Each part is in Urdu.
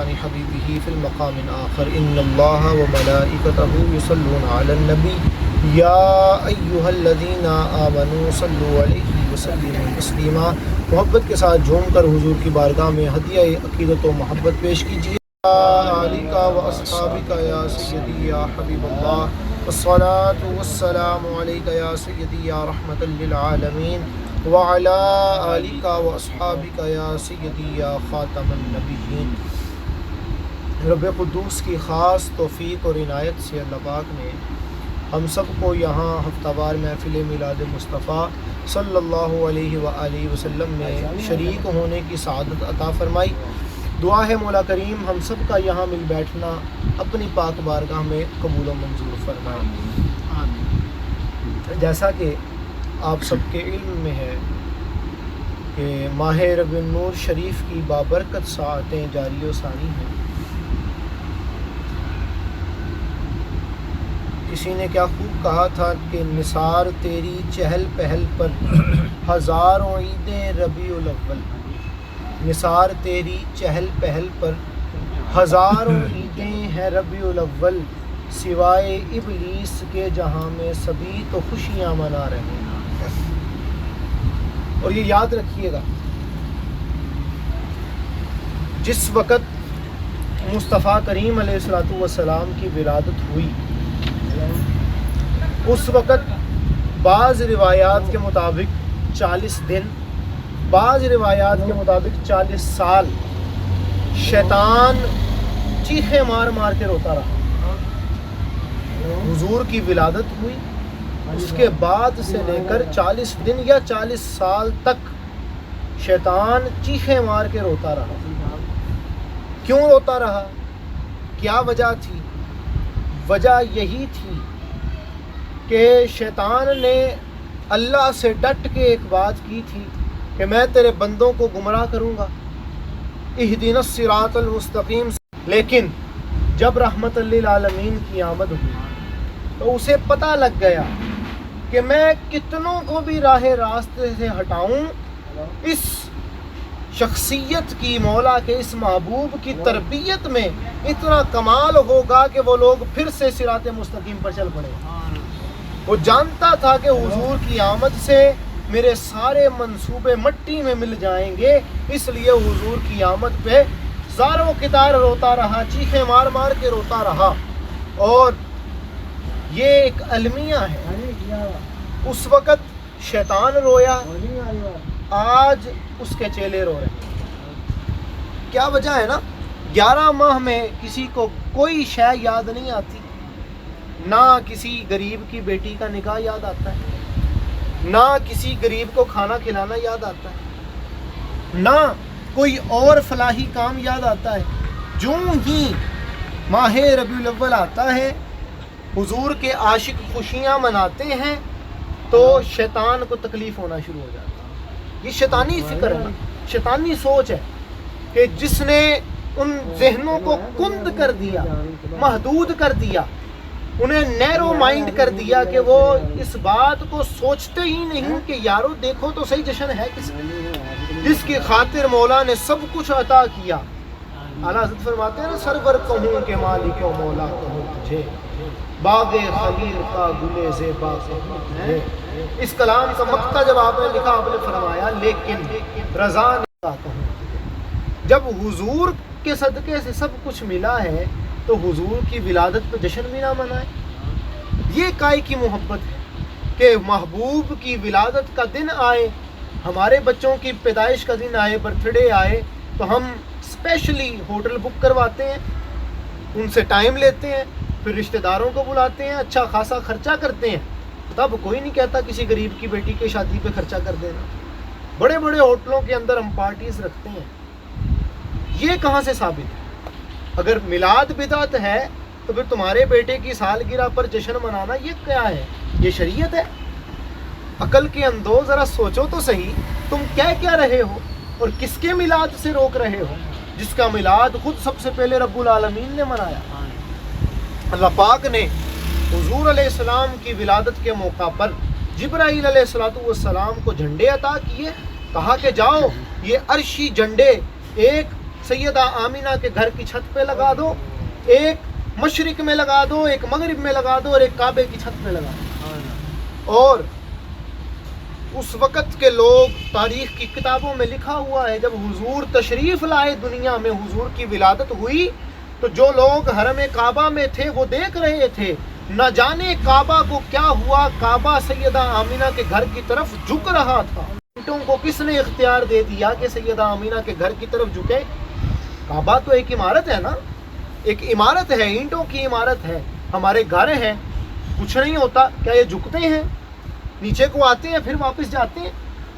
بشان حبیبہ فی المقام آخر ان اللہ وملائکتہ یصلون علی النبی یا ایہا الذین آمنوا صلوا علیہ وسلموا تسلیما۔ محبت کے ساتھ جھوم کر حضور کی بارگاہ میں ہدیہ عقیدت و محبت پیش کیجیے۔ آلک و اصحابک یا سیدی یا حبیب اللہ، والصلاة والسلام علیک یا سیدی یا رحمت للعالمین، وعلی آلک و اصحابک یا سیدی یا خاتم النبیین۔ رب قدوس کی خاص توفیق اور عنایت سے اللہ پاک نے ہم سب کو یہاں ہفتہ وار محفل میلاد مصطفیٰ صلی اللہ علیہ وآلہ وسلم میں شریک ہونے کی سعادت عطا فرمائی۔ دعا ہے مولا کریم ہم سب کا یہاں مل بیٹھنا اپنی پاک بارگاہ میں قبول و منظور فرمائے۔ جیسا کہ آپ سب کے علم میں ہے کہ ماہ ربیع النور شریف کی بابرکت ساعتیں جاری و ساری ہیں۔ کسی نے کیا خوب کہا تھا کہ نثار تیری چہل پہل پر ہزاروں عیدیں ربیع الاول، نثار تیری چہل پہل پر ہزاروں عیدیں ہیں ربیع الاول، سوائے ابلیس کے جہاں میں سبھی تو خوشیاں منا رہے ہیں۔ اور یہ یاد رکھیے گا، جس وقت مصطفیٰ کریم علیہ الصلوۃ والسلام کی ولادت ہوئی، اس وقت بعض روایات کے مطابق 40 دن، بعض روایات کے مطابق 40 سال شیطان چیخیں مار مار کے روتا رہا۔ حضور کی ولادت ہوئی، اس کے بعد سے لے کر 40 دن یا 40 سال تک شیطان چیخیں مار کے روتا رہا۔ کیوں روتا رہا؟ کیا وجہ تھی؟ وجہ یہی تھی کہ شیطان نے اللہ سے ڈٹ کے ایک بات کی تھی کہ میں تیرے بندوں کو گمراہ کروں گا، اہدنا الصراط المستقیم۔ لیکن جب رحمت للعالمین کی آمد ہوئی تو اسے پتہ لگ گیا کہ میں کتنوں کو بھی راہ راستے سے ہٹاؤں، اس شخصیت کی، مولا کے اس محبوب کی تربیت میں اتنا کمال ہوگا کہ وہ لوگ پھر سے صراط مستقیم پر چل پڑے۔ وہ جانتا تھا کہ حضور کی آمد سے میرے سارے منصوبے مٹی میں مل جائیں گے، اس لیے حضور کی آمد پہ زاروں کتار روتا رہا، چیخیں مار مار کے روتا رہا۔ اور یہ ایک المیہ ہے، اس وقت شیطان رویا، آج اس کے چیلے رو رہے ہیں۔ کیا وجہ ہے نا؟ 11 ماہ میں کسی کو کوئی شے یاد نہیں آتی، نہ کسی غریب کی بیٹی کا نکاح یاد آتا ہے، نہ کسی غریب کو کھانا کھلانا یاد آتا ہے، نہ کوئی اور فلاحی کام یاد آتا ہے۔ جو ہی ماہ ربیع الاول آتا ہے، حضور کے عاشق خوشیاں مناتے ہیں تو شیطان کو تکلیف ہونا شروع ہو جاتا ہے۔ یہ شیطانی فکر ہے، شیطانی سوچ ہے کہ جس نے ان ذہنوں کو کند کر دیا، محدود کر دیا، انہیں نیرو مائنڈ کر دیا کہ وہ اس بات کو سوچتے ہی نہیں کہ یارو دیکھو تو صحیح جشن ہے کس جس کی خاطر مولا نے سب کچھ عطا کیا۔ اعلیٰ حضرت فرماتے ہیں نا، سرور کہوں کہ مالک و مولا کہوں تجھے، باغ خلیل کا گلے زیبا کہوں تجھے۔ اس کلام کا مقطع جب آپ نے لکھا، آپ نے فرمایا لیکن رضا کا کہوں تجھے۔ جب حضور کے صدقے سے سب کچھ ملا ہے تو حضور کی ولادت پہ جشن بھی نہ منائے؟ یہ کائے کی محبت ہے کہ محبوب کی ولادت کا دن آئے، ہمارے بچوں کی پیدائش کا دن آئے، برتھ ڈے آئے، تو ہم اسپیشلی ہوٹل بک کرواتے ہیں، ان سے ٹائم لیتے ہیں، پھر رشتہ داروں کو بلاتے ہیں، اچھا خاصا خرچہ کرتے ہیں۔ تب کوئی نہیں کہتا کسی غریب کی بیٹی کی شادی پہ خرچہ کر دینا۔ بڑے بڑے ہوٹلوں کے اندر ہم پارٹیز رکھتے ہیں۔ یہ کہاں سے ثابت ہے؟ اگر میلاد بدعت ہے تو پھر تمہارے بیٹے کی سالگرہ پر جشن منانا یہ کیا ہے؟ یہ شریعت ہے؟ عقل کے اندو ذرا سوچو تو صحیح، تم کہہ کیا رہے ہو اور کس کے میلاد سے روک رہے ہو، جس کا میلاد خود سب سے پہلے رب العالمین نے منایا۔ اللہ پاک نے حضور علیہ السلام کی ولادت کے موقع پر جبرائیل علیہ السلام کو جھنڈے عطا کیے، کہا کہ جاؤ یہ عرشی جھنڈے ایک سیدہ آمینہ کے گھر کی چھت پہ لگا دو، ایک مشرق میں لگا دو، ایک مغرب میں لگا دو، اور ایک کعبے کی چھت پہ لگا دو۔ اور اس وقت کے لوگ، تاریخ کی کتابوں میں لکھا ہوا ہے، جب حضور تشریف لائے دنیا میں، حضور کی ولادت ہوئی، تو جو لوگ حرم کعبہ میں تھے وہ دیکھ رہے تھے، نہ جانے کعبہ کو کیا ہوا، کعبہ سیدہ آمینہ کے گھر کی طرف جھک رہا تھا۔ اینٹوں کو کس نے اختیار دے دیا کہ سیدہ آمینہ کے گھر کی طرف جھکے؟ کعبہ تو ایک عمارت ہے نا، ایک عمارت ہے، اینٹوں کی عمارت ہے، ہمارے گھر ہیں، کچھ نہیں ہوتا، کیا یہ جھکتے ہیں؟ نیچے کو آتے ہیں پھر واپس جاتے ہیں؟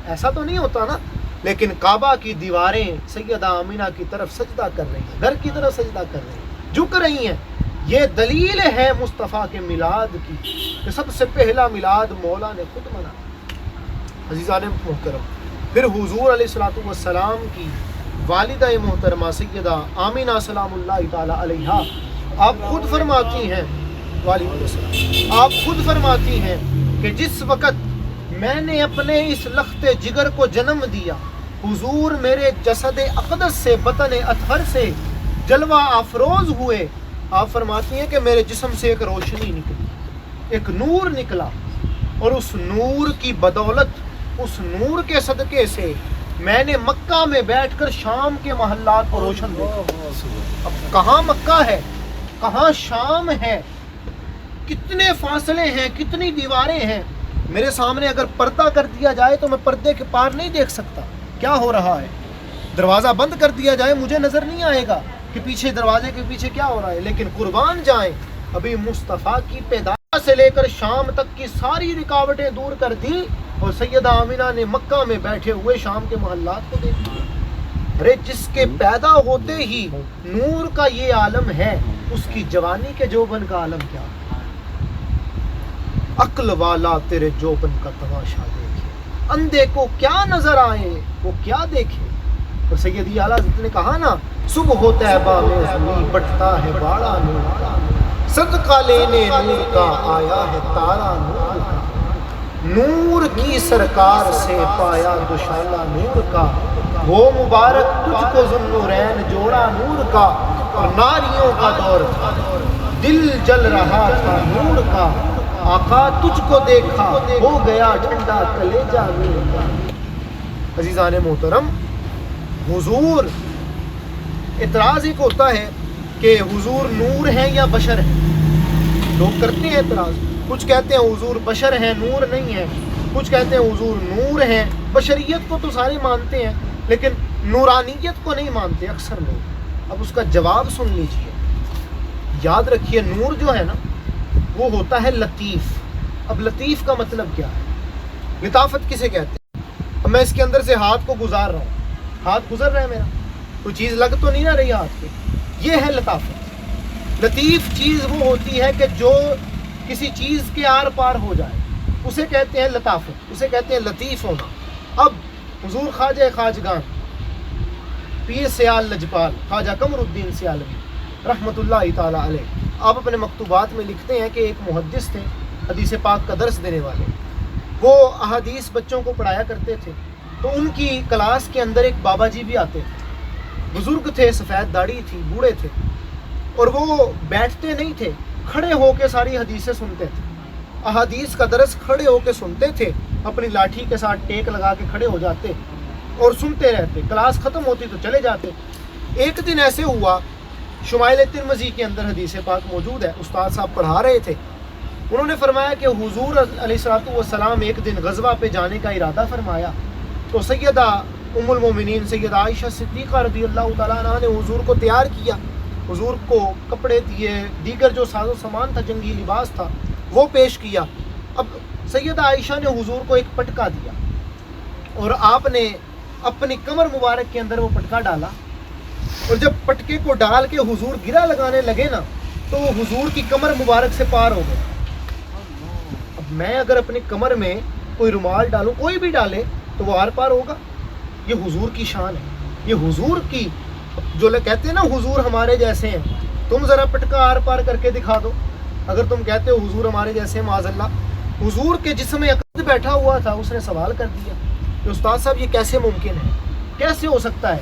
ایسا تو نہیں ہوتا نا۔ لیکن کعبہ کی دیواریں سیدہ آمینہ کی طرف سجدہ کر رہی ہیں، گھر کی طرف سجدہ کر رہی ہیں، جھک رہی ہیں۔ یہ دلیل ہے مصطفیٰ کے میلاد کی، کہ سب سے پہلا میلاد مولا نے خود منایا۔ عزیزان محترم، پھر حضور علیہ السلام کی والدہ محترمہ سیدہ آمینہ سلام اللہ تعالی علیہا، آپ خود فرماتی ہیں، وعلیکم السلام، آپ خود فرماتی ہیں کہ جس وقت میں نے اپنے اس لخت جگر کو جنم دیا، حضور میرے جسد اقدس سے، بطن اطہر سے جلوہ افروز ہوئے۔ آپ فرماتی ہیں کہ میرے جسم سے ایک روشنی نکلی، ایک نور نکلا، اور اس نور کی بدولت، اس نور کے صدقے سے میں نے مکہ میں بیٹھ کر شام کے محلات کو روشن دیکھا۔ اب کہاں مکہ ہے، کہاں شام ہے، کتنے فاصلے ہیں، کتنی دیواریں ہیں۔ میرے سامنے اگر پردہ کر دیا جائے تو میں پردے کے پار نہیں دیکھ سکتا کیا ہو رہا ہے، دروازہ بند کر دیا جائے مجھے نظر نہیں آئے گا کہ پیچھے دروازے کے پیچھے کیا ہو رہا ہے۔ لیکن قربان جائیں، ابھی مصطفیٰ کی پیدائش سے لے کر شام تک کی ساری رکاوٹیں دور کر دیں، اور سیدہ آمینہ نے مکہ میں بیٹھے ہوئے شام کے محلات کو دیکھ لیا۔ ارے جس کے پیدا ہوتے ہی نور کا یہ عالم ہے، اس کی جوانی کے جوبن کا عالم کیا؟ عقل والا تیرے جوبن کا تماشا دیکھے، اندھے کو کیا نظر آئے وہ کیا دیکھے۔ اور سیدی اعلیٰ حضرت نے کہا نا، صبح ہوتا ہے میں زمین بٹتا ہے باڑا نور کا، صدقہ لینے نور کا آیا ہے تارا نور کا، نور کی سرکار سے پایا دوشالہ نور کا، وہ مبارک تجھ کو ذوالنورین جوڑا نور کا، اور ناریوں کا دور تھا، دل جل رہا تھا نور کا، آقا تجھ کو دیکھا ہو گیا ٹھنڈا کلیجہ نور کا۔ عزیزان محترم، حضور، اعتراض ایک ہوتا ہے کہ حضور نور ہیں یا بشر ہیں، لوگ کرتے ہیں اعتراض، کچھ کہتے ہیں حضور بشر ہیں نور نہیں ہیں، کچھ کہتے ہیں حضور نور ہیں۔ بشریت کو تو سارے مانتے ہیں لیکن نورانیت کو نہیں مانتے اکثر لوگ۔ اب اس کا جواب سن لیجئے، یاد رکھیے نور جو ہے نا وہ ہوتا ہے لطیف۔ اب لطیف کا مطلب کیا ہے؟ لطافت کسے کہتے ہیں؟ اب میں اس کے اندر سے ہاتھ کو گزار رہا ہوں، ہاتھ گزر رہا ہے میرا، کوئی چیز لگ تو نہیں نہ رہی ہاتھ پہ، یہ ہے لطافت۔ لطیف چیز وہ ہوتی ہے کہ جو کسی چیز کے آر پار ہو جائے، اسے کہتے ہیں لطافت، اسے کہتے ہیں لطیف ہونا۔ اب حضور خواجہ خواجگان پیر سیال لجپال خواجہ قمر الدین سیالوی رحمۃ اللہ تعالی علیہ، آپ اپنے مکتوبات میں لکھتے ہیں کہ ایک محدث تھے، حدیث پاک کا درس دینے والے، وہ احادیث بچوں کو پڑھایا کرتے تھے۔ تو ان کی کلاس کے اندر ایک بابا جی بھی آتے تھے، بزرگ تھے، سفید داڑھی تھی، بوڑھے تھے، اور وہ بیٹھتے نہیں تھے، کھڑے ہو کے ساری حدیثیں سنتے تھے، احادیث کا درس کھڑے ہو کے سنتے تھے، اپنی لاٹھی کے ساتھ ٹیک لگا کے کھڑے ہو جاتے اور سنتے رہتے، کلاس ختم ہوتی تو چلے جاتے۔ ایک دن ایسے ہوا، شمائل ترمذی کے اندر حدیث پاک موجود ہے، استاد صاحب پڑھا رہے تھے، انہوں نے فرمایا کہ حضور علیہ السلام ایک دن غزوہ پہ جانے کا ارادہ فرمایا، تو سیدہ ام المومنین سیدہ عائشہ صدیقہ رضی اللہ تعالیٰ عنہ نے حضور کو تیار کیا، حضور کو کپڑے دیے، دیگر جو ساز و سامان تھا، جنگی لباس تھا، وہ پیش کیا۔ اب سیدہ عائشہ نے حضور کو ایک پٹکا دیا، اور آپ نے اپنی کمر مبارک کے اندر وہ پٹکا ڈالا، اور جب پٹکے کو ڈال کے حضور گرا لگانے لگے نا، تو وہ حضور کی کمر مبارک سے پار ہو گیا۔ اب میں اگر اپنی کمر میں کوئی رومال ڈالوں، کوئی بھی ڈالے، تو وہ آر پار ہوگا؟ یہ حضور کی شان ہے، یہ حضور کی، جو لوگ کہتے ہیں نا حضور ہمارے جیسے ہیں، تم ذرا پٹکا آر پار کر کے دکھا دو۔ اگر تم کہتے ہو حضور ہمارے جیسے ہیں، معاذ اللہ، حضور کے جسم میں عقد بیٹھا ہوا تھا، اس نے سوال کر دیا کہ استاد صاحب یہ کیسے ممکن ہے، کیسے ہو سکتا ہے؟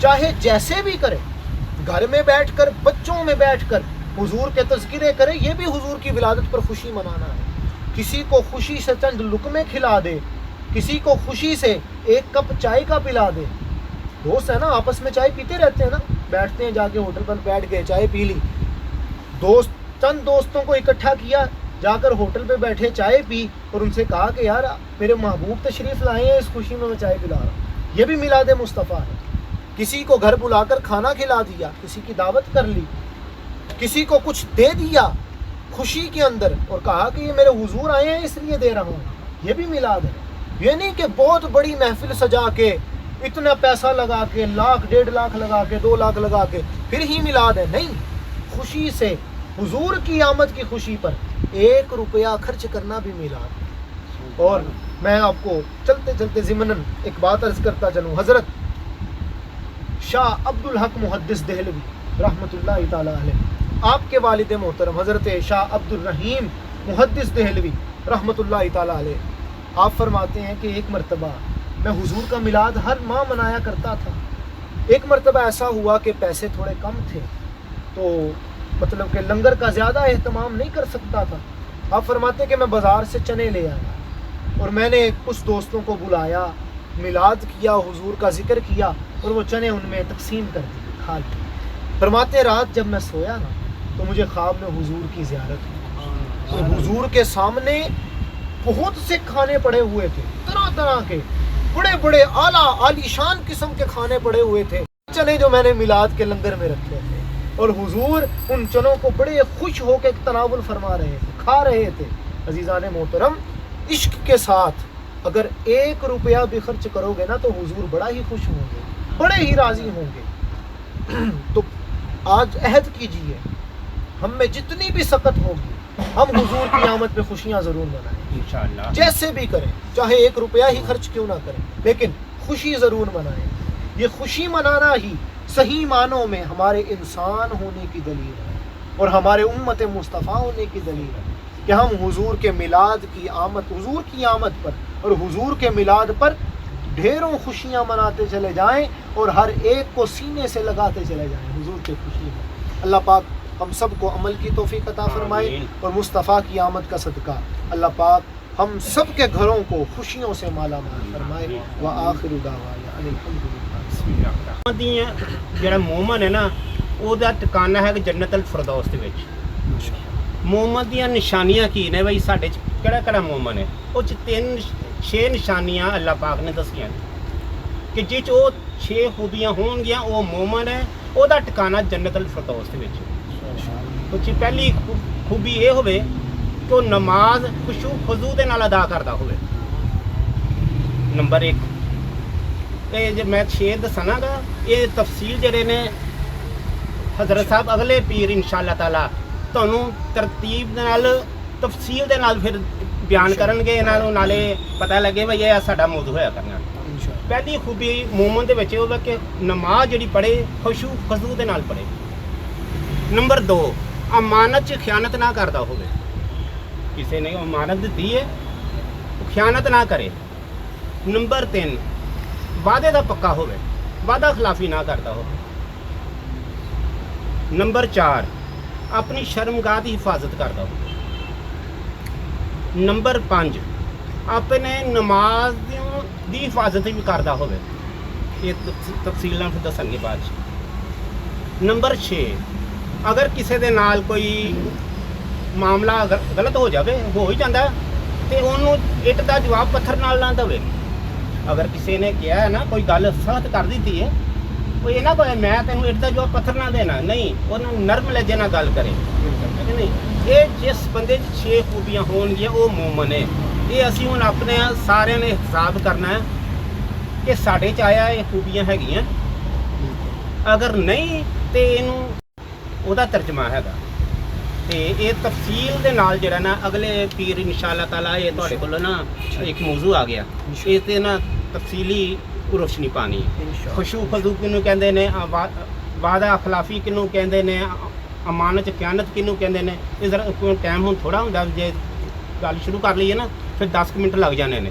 چاہے جیسے بھی کرے، گھر میں بیٹھ کر، بچوں میں بیٹھ کر حضور کے تذکرے کرے، یہ بھی حضور کی ولادت پر خوشی منانا ہے۔ کسی کو خوشی سے چند لقمے کھلا دے، کسی کو خوشی سے ایک کپ چائے کا پلا دے۔ دوست ہے نا، آپس میں چائے پیتے رہتے ہیں نا، بیٹھتے ہیں، جا کے ہوٹل پر بیٹھ گئے، چائے پی لی، چند دوستوں کو اکٹھا کیا، جا کر ہوٹل پہ بیٹھے، چائے پی، اور ان سے کہا کہ یار میرے محبوب تشریف لائے ہیں، اس خوشی میں چائے پلا رہا ہوں۔ یہ بھی میلاد مصطفیٰ ہے۔ کسی کو گھر بلا کر کھانا کھلا دیا، کسی کی دعوت کر لی، کسی کو کچھ دے دیا خوشی کے اندر، اور کہا کہ یہ میرے حضور آئے ہیں اس لیے دے رہا ہوں، یہ بھی میلاد ہے۔ یہ نہیں کہ بہت بڑی محفل سجا کے، اتنا پیسہ لگا کے، 1,00,000 1,50,000 لگا کے، 2,00,000 لگا کے پھر ہی میلاد ہے، نہیں۔ خوشی سے حضور کی آمد کی خوشی پر 1 روپیہ خرچ کرنا بھی میلاد ہے۔ اور میں آپ کو چلتے چلتے ضمناً ایک بات عرض کرتا چلوں، حضرت شاہ عبدالحق محدث دہلوی رحمۃ اللہ تعالی علیہ، آپ کے والد محترم حضرت شاہ عبدالرحیم محدث دہلوی رحمۃ اللہ تعالی علیہ، آپ فرماتے ہیں کہ ایک مرتبہ میں حضور کا میلاد ہر ماہ منایا کرتا تھا۔ ایک مرتبہ ایسا ہوا کہ پیسے تھوڑے کم تھے، تو مطلب کہ لنگر کا زیادہ اہتمام نہیں کر سکتا تھا۔ آپ فرماتے ہیں کہ میں بازار سے چنے لے آیا، اور میں نے کچھ دوستوں کو بلایا، میلاد کیا، حضور کا ذکر کیا، اور وہ چنے ان میں تقسیم کر دیے، کھا لیے۔ فرماتے رات جب میں سویا نا، تو مجھے خواب میں حضور کی زیارت ہوئی، اور حضور کے سامنے بہت سے کھانے پڑے ہوئے تھے، طرح طرح کے بڑے بڑے اعلیٰ عالی شان قسم کے کھانے پڑے ہوئے تھے، چنے جو میں نے میلاد کے لنگر میں رکھے تھے، اور حضور ان چنوں کو بڑے خوش ہو کے تناول فرما رہے تھے، کھا رہے تھے۔ عزیزان محترم، عشق کے ساتھ اگر 1 روپیہ بھی خرچ کرو گے نا، تو حضور بڑا ہی خوش ہوں گے، بڑے ہی راضی ہوں گے۔ تو آج عہد کیجئے، ہم میں جتنی بھی سقط ہوگی، ہم حضور کی آمد پہ خوشیاں ضرور منائیں انشاءاللہ، جیسے بھی کریں، چاہے 1 روپیہ ہی خرچ کیوں نہ کریں، لیکن خوشی ضرور منائیں۔ یہ خوشی منانا ہی صحیح معنوں میں ہمارے انسان ہونے کی دلیل ہے، اور ہمارے امت مصطفیٰ ہونے کی دلیل ہے، کہ ہم حضور کے میلاد کی آمد، حضور کی آمد پر اور حضور کے میلاد پر ڈھیروں خوشیاں مناتے چلے جائیں، اور ہر ایک کو سینے سے لگاتے چلے جائیں حضور کی خوشی میں۔ اللہ پاک ہم سب کو عمل کی توفیق عطا فرمائے، اور مصطفیٰ کی آمد کا صدقہ اللہ پاک ہم سب کے گھروں کو خوشیوں سے مالا مال فرمائے۔ وآخر دعوانا ان الحمدللہ۔ جڑا مومن ہے نا، وہ ٹکانہ ہے کہ جنت الفردوس دے وچ۔ مومن دیاں نشانیاں کی نے بھائی، ساڈے کہڑا کہڑا مومن ہے، وہ 6 نشانیاں اللہ پاک نے دسیاں کہ جس وہ 6 خوبیاں ہون گیاں، وہ مومن ہے، وہ ٹکانہ جنت الفردوس دے وچ۔ تو پہلی خوبی یہ ہوئے کہ وہ نماز خشوع خضوع دے نال ادا کرتا ہوئے، نمبر 1۔ یہ جو میں 6 دسنا گا، یہ تفصیل جڑے نے حضرت صاحب اگلے پیر انشاءاللہ تعالی تانوں ترتیب دے نال تفصیل دے نال پھر بیان کرن گے، نالے پتہ لگے بھائی یہ ساڈا موضوع ہویا کرنا۔ پہلی خوبی مومن دے وچ ہوگا کہ نماز جڑی پڑھے خشوع خضوع دے نال پڑھے۔ نمبر 2، امانت چ خیانت نہ کرتا ہوئے، کسی نے امانت دی ہے خیانت نہ کرے۔ نمبر 3، وعدے دا پکا ہوئے، وعدہ خلافی نہ کرتا ہو۔ نمبر 4، اپنی شرمگاہ کی حفاظت کرتا ہو۔ نمبر 5، اپنے نماز دی حفاظت بھی کرتا ہوئے، یہ تفصیل دسن گے بعد۔ نمبر 6، اگر کسی دے نال کوئی معاملہ غلط ہو جاوے، ہو ہی جاتا تو انہوں اٹ دا جواب پتھر نال نہ دے۔ اگر کسی نے کیا ہے نا، کوئی گل سخت کر دیتی ہے، وہ یہ نہ کوئی میں تینوں اٹ دا جواب پتھر نہ دینا، نہیں، انہوں نرم لہجے نہ گل کرے، نہیں۔ یہ جس بندے 6 خوبیاں ہون گیا وہ مومن ہے۔ یہ اسی ہوں اپنے سارے نے حساب کرنا ہے کہ ساڈے چ آیا یہ خوبیاں ہے، اگر نہیں تو یہ ترجمہ ہے گا۔ یہ تفصیل دے نال جڑا نا اگلے پیر انشاءاللہ تعالی یہ تہاڈے کول نا ایک موضوع آ گیا، اس تے نا تفصیلی روشنی پانی۔ خشوع خضوع کنوں کہندے نے، وعدہ خلافی کنوں کہندے نے، امانت خیانت کنوں کہندے نے۔ اس ذرا ٹائم ہن تھوڑا ہوندا، جے گل شروع کر لئیے نا پھر 10 منٹ لگ جانے نے،